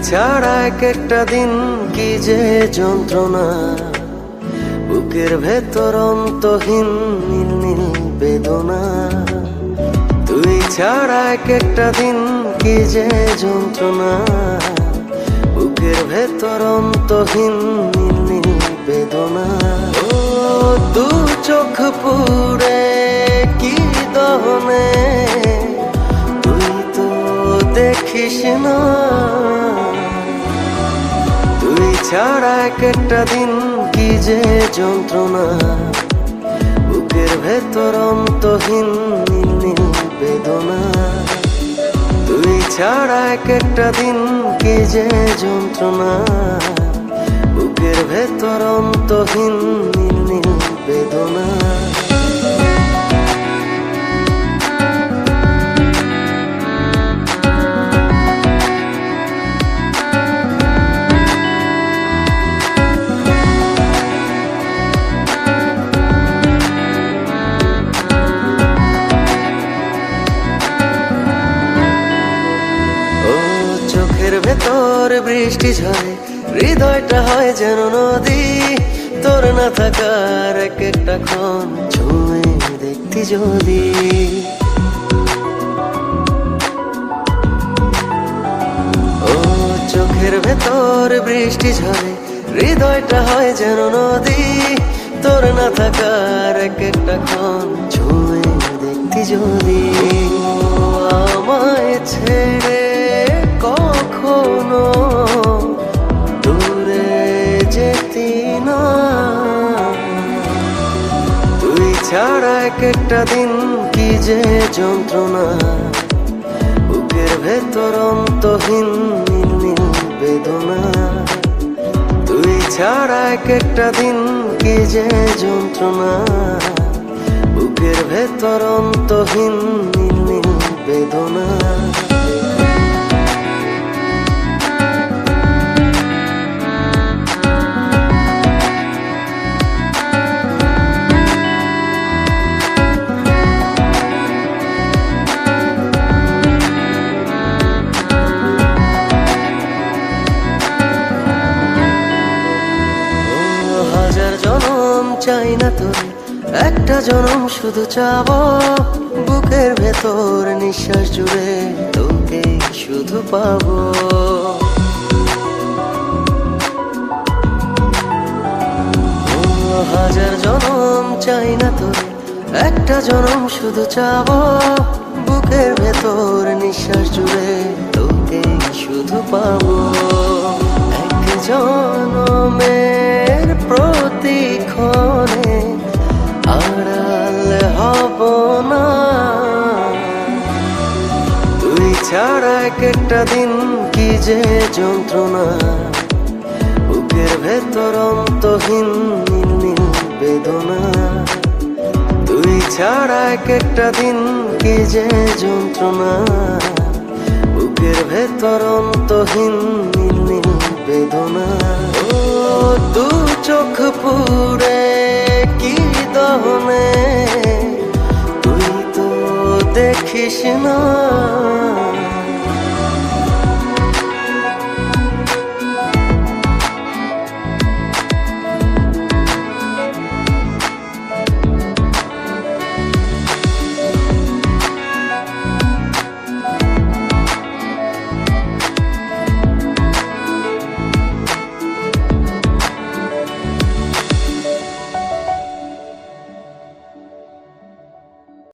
ছাড়া এক একটা দিন কি যে যন্ত্রণা, বুকের ভেতর অন্তহীন নীল নীল বেদনা। তুই ছাড়া এক একটা দিন কি যে যন্ত্রণা, বুকের ভেতর অন্তহীন নীল নীল বেদনা। ও দু চোখ পুড়ে কি দহনে, তুই তো দেখিস না। তুই ছাড়া এক একটা দিন কি যে যন্ত্রণা, বুকের ভেতর অন্তহীন নীল নীল বেদনা। তুই ছাড়া এক একটা দিন কি যে যন্ত্রণা, বুকের ভেতর অন্তহীন নীল নীল বেদনা। চোখের ভেতর বৃষ্টি ঝরে, হৃদয়টা হয় যেন নদী। তোর না থাকার এক একটা ক্ষণ ছুঁয়ে দেখতি যদি। ও চোখের ভেতর বৃষ্টি ঝরে, হৃদয়টা হয় যেন নদী। তোর না থাকার এক একটা ক্ষণ ছুঁয়ে দেখতি যদি। আমায় ছেড়ে কখনো দূরে যেতি না। তুই ছাড়া এক একটা দিন কি যে যন্ত্রণা, বুকের ভেতর অন্তহীন নীল নীল বেদনা। তুই ছাড়া এক একটা দিন কি যে যন্ত্রণা, বুকের ভেতর অন্তহীন নীল নীল বেদনা। হাজার জনম চাই না তোরে, একটা জনম শুধু চাবো। বুকের ভেতর নিঃশ্বাস জুড়ে তোকে শুধু পাবো। হাজার জনম চাই না তোরে, একটা জনম শুধু চাবো। বুকের ভেতর নিঃশ্বাস জুড়ে তোকে শুধু পাবো। এক জনমের প্রতিক্ষণে আড়াল হব না। তুই ছাড়া এক একটা দিন কি যে যন্ত্রণা, বুকের ভেতর অন্তহীন নীল নীল বেদনা। তুই ছাড়া এক একটা দিন কি যে যন্ত্রণা, বুকের ভেতর অন্তহীন নীল নীল বেদনা। ও দু চোখ পুড়ে কি দহনে, তুই তো দেখিস না।